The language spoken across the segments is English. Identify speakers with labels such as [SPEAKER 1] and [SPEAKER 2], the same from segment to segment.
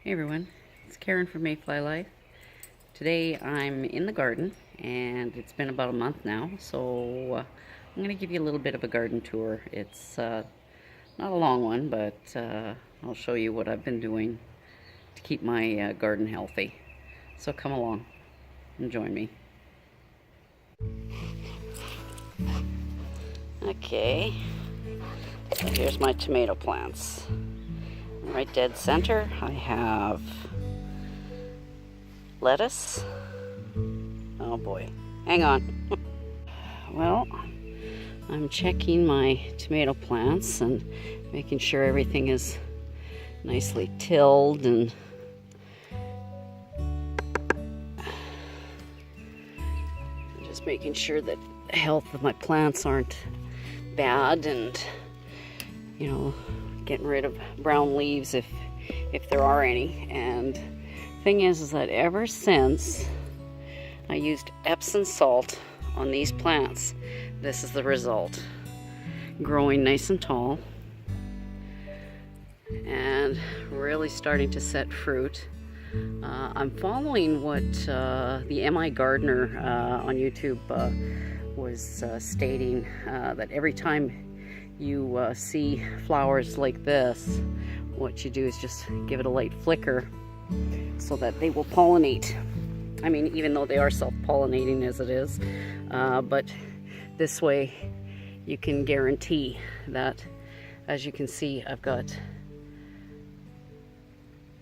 [SPEAKER 1] Hey everyone, it's Karen from Mayfly Life. Today I'm in the garden and it's been about a month now, so I'm going to give you a little bit of a garden tour. It's not a long one, but I'll show you what I've been doing to keep my garden healthy. So come along and join me. Okay, so here's my tomato plants. Right dead center, I have lettuce. Oh boy, hang on. Well, I'm checking my tomato plants and making sure everything is nicely tilled and just making sure that the health of my plants aren't bad, and getting rid of brown leaves if there are any. And thing is that ever since I used Epsom salt on these plants, this is the result. Growing nice and tall and really starting to set fruit. I'm following what the MI Gardener on YouTube was stating, that every time you see flowers like this, what you do is just give it a light flicker so that they will pollinate. I mean, even though they are self-pollinating as it is, but this way you can guarantee that. As you can see, I've got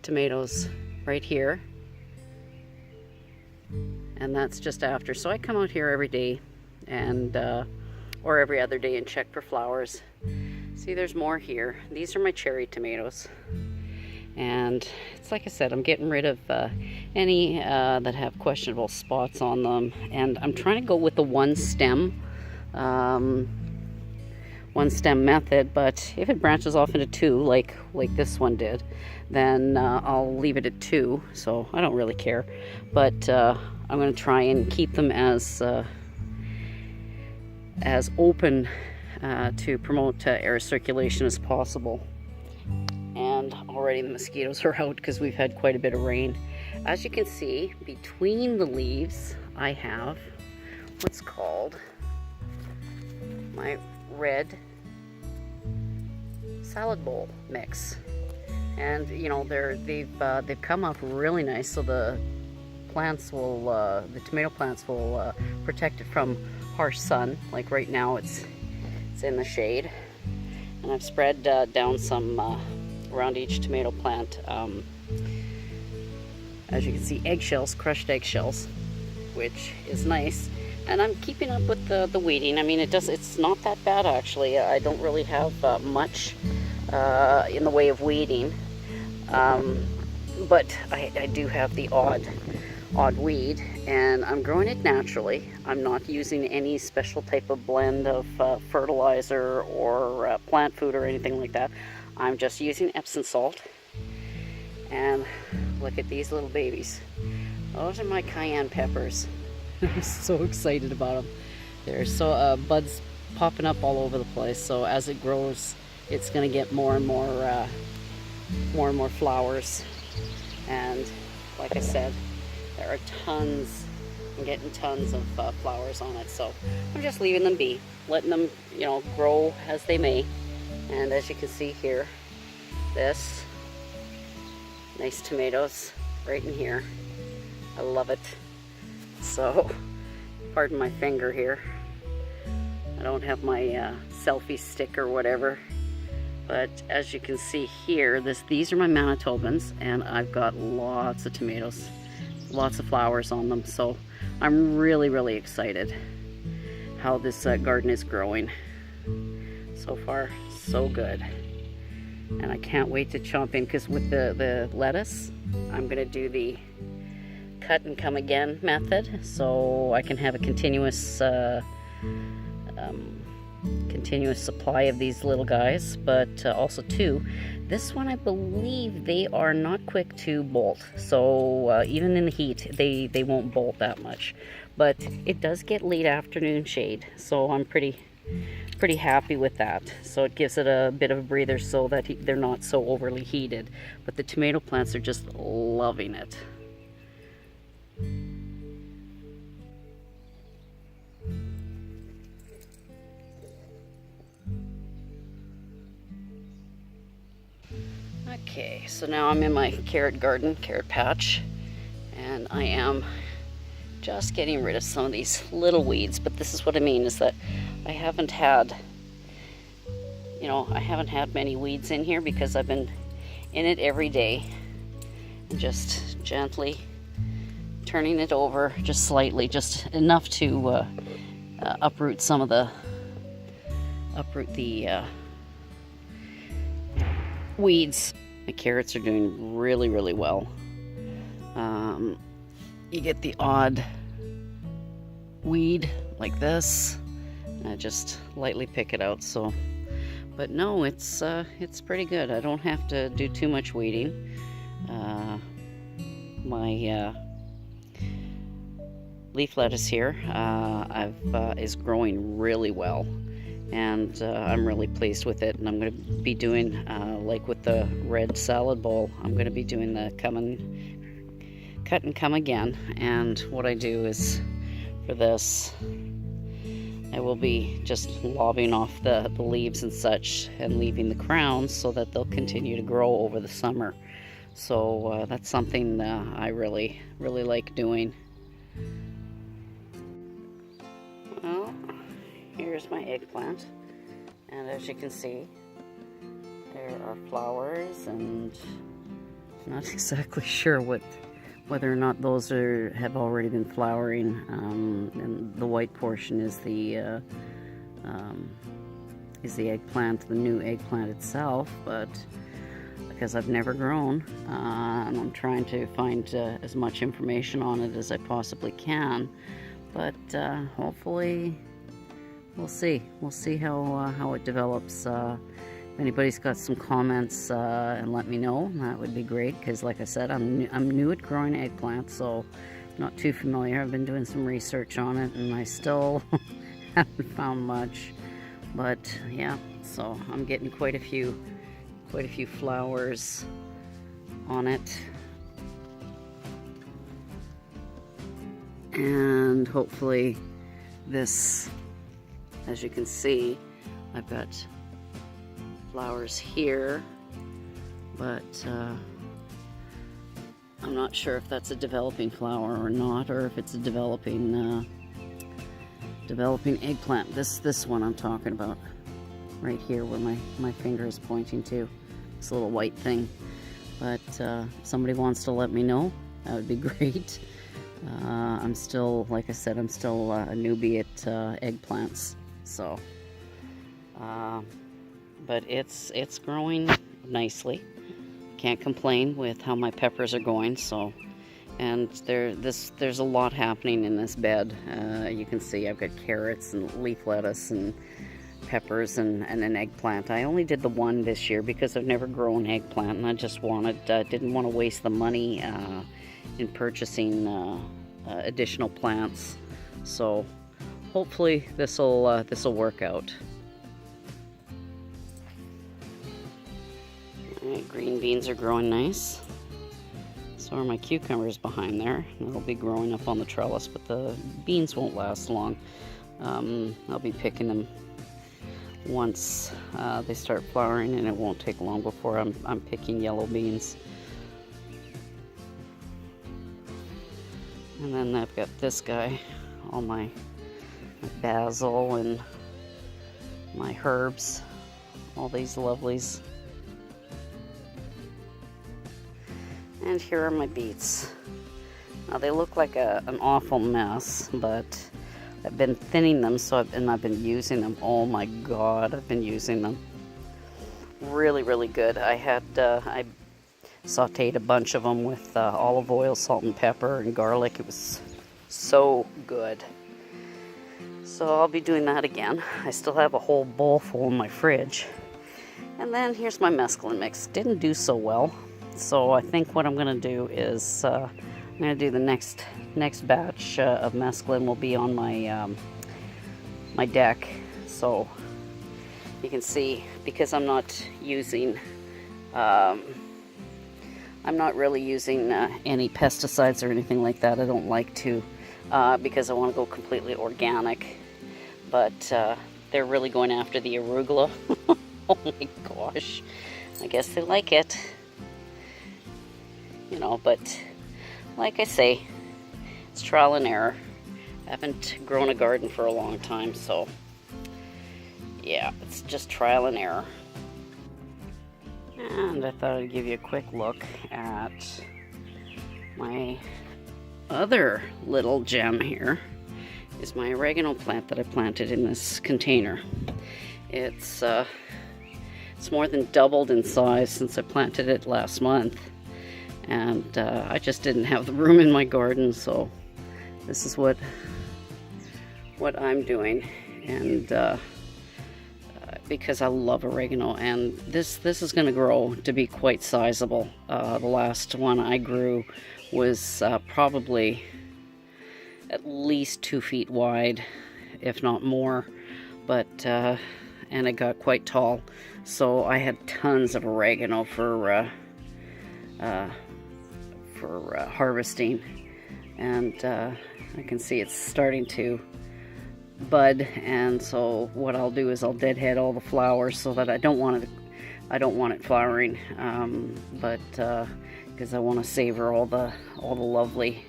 [SPEAKER 1] tomatoes right here, and that's just after. So I come out here every day and or every other day and check for flowers. See, there's more here. These are my cherry tomatoes, and it's like I said, I'm getting rid of any that have questionable spots on them, and I'm trying to go with the one stem method. But if it branches off into two, like this one did, then I'll leave it at two, so I don't really care. But I'm going to try and keep them as open to promote air circulation as possible. And already the mosquitoes are out because we've had quite a bit of rain. As you can see, between the leaves I have what's called my red salad bowl mix, and they've come up really nice, so the plants will the tomato plants will protect it from harsh sun. Like right now it's in the shade, and I've spread down some around each tomato plant, as you can see, eggshells, crushed eggshells, which is nice. And I'm keeping up with the weeding. I mean, it's not that bad actually. I don't really have much in the way of weeding, but I do have the odd weed, and I'm growing it naturally. I'm not using any special type of blend of fertilizer or plant food or anything like that. I'm just using Epsom salt. And look at these little babies. Those are my cayenne peppers. I'm so excited about them. There's so buds popping up all over the place. So as it grows, it's going to get more and more flowers. And like I said, there are tons. I'm getting tons of flowers on it. So I'm just leaving them be, letting them, grow as they may. And as you can see here, this nice tomatoes right in here. I love it. So, pardon my finger here. I don't have my selfie stick or whatever. But as you can see here, these are my Manitobans, and I've got lots of tomatoes, lots of flowers on them. So I'm really, really excited how this garden is growing. So far, so good. And I can't wait to chomp in, because with the lettuce, I'm going to do the cut and come again method, so I can have a continuous supply of these little guys. But also too, this one, I believe they are not quick to bolt, so even in the heat they won't bolt that much. But it does get late afternoon shade, so I'm pretty pretty happy with that. So it gives it a bit of a breather so that they're not so overly heated. But the tomato plants are just loving it. Okay, so now I'm in my carrot garden, carrot patch, and I am just getting rid of some of these little weeds. But this is what I mean, is that I haven't had, I haven't had many weeds in here because I've been in it every day and just gently turning it over just slightly, just enough to uproot the weeds. My carrots are doing really, really well. You get the odd weed like this, and I just lightly pick it out. So, but no, it's pretty good. I don't have to do too much weeding. My leaf lettuce here is growing really well, and I'm really pleased with it. And I'm going to be doing, like with the red salad bowl, I'm going to be doing the cut and come again. And what I do is, for this, I will be just lobbing off the leaves and such and leaving the crowns so that they'll continue to grow over the summer. So that's something I really, really like doing. Well, here's my eggplant, and as you can see, there are flowers, and I'm not exactly sure whether or not those have already been flowering. And the white portion is the eggplant, the new eggplant itself. But because I've never grown, and I'm trying to find as much information on it as I possibly can. But hopefully, we'll see. We'll see how it develops. If anybody's got some comments, and let me know, that would be great. Because, like I said, I'm new at growing eggplant, so not too familiar. I've been doing some research on it, and I still haven't found much. But yeah, so I'm getting quite a few flowers on it. And hopefully this, as you can see, I've got flowers here, but I'm not sure if that's a developing flower or not, or if it's a developing eggplant. This one I'm talking about, right here where my finger is pointing to, this little white thing. But if somebody wants to let me know, that would be great. I'm still, like I said, I'm still a newbie at eggplants, so but it's growing nicely. Can't complain with how my peppers are going. So, and there's a lot happening in this bed. You can see I've got carrots and leaf lettuce and peppers and an eggplant. I only did the one this year because I've never grown eggplant, and I just didn't want to waste the money in purchasing additional plants. So hopefully this'll work out. Alright, green beans are growing nice. So are my cucumbers behind there. They'll be growing up on the trellis, but the beans won't last long. I'll be picking them once they start flowering, and it won't take long before I'm picking yellow beans. And then I've got this guy, all my basil and my herbs, all these lovelies. And here are my beets. Now they look like an awful mess, but I've been thinning them, I've been using them. Oh my God, I've been using them. Really, really good. I sauteed a bunch of them with olive oil, salt and pepper, and garlic. It was so good. So I'll be doing that again. I still have a whole bowl full in my fridge. And then here's my mesclun mix. Didn't do so well. So I think what I'm going to do is I'm going to do the next batch of mesclun will be on my my deck. So You can see, because I'm not using, I'm not really using any pesticides or anything like that. I don't like to, because I want to go completely organic. But they're really going after the arugula. Oh my gosh. I guess they like it. You know, but like I say, it's trial and error. I haven't grown a garden for a long time, so yeah, it's just trial and error. And I thought I'd give you a quick look at my other little gem here. Is my oregano plant that I planted in this container. It's more than doubled in size since I planted it last month, and I just didn't have the room in my garden, so this is what I'm doing. And because I love oregano, and this is going to grow to be quite sizable. The last one I grew was probably at least 2 feet wide, if not more, but and it got quite tall, so I had tons of oregano for harvesting. And I can see it's starting to bud, and so what I'll do is I'll deadhead all the flowers so that I don't want it flowering, but because I want to savor all the lovely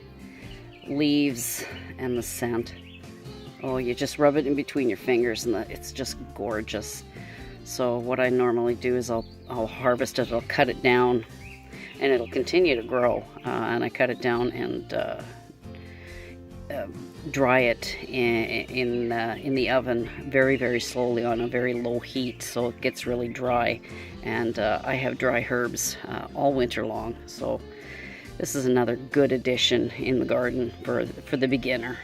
[SPEAKER 1] leaves and the scent. Oh, you just rub it in between your fingers and it's just gorgeous. So what I normally do is I'll harvest it, I'll cut it down, and it'll continue to grow, and I cut it down and dry it in the oven very, very slowly on a very low heat, so it gets really dry. And I have dry herbs all winter long, so this is another good addition in the garden for the beginner.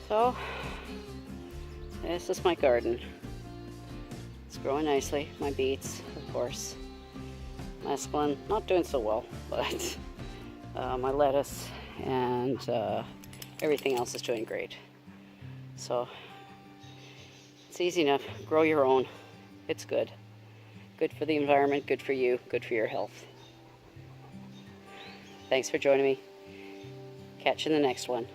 [SPEAKER 1] So this is my garden. It's growing nicely. My beets, of course. Mesclun, not doing so well, but my lettuce and everything else is doing great. So it's easy enough. Grow your own. It's good. Good for the environment, good for you, good for your health. Thanks for joining me. Catch you in the next one.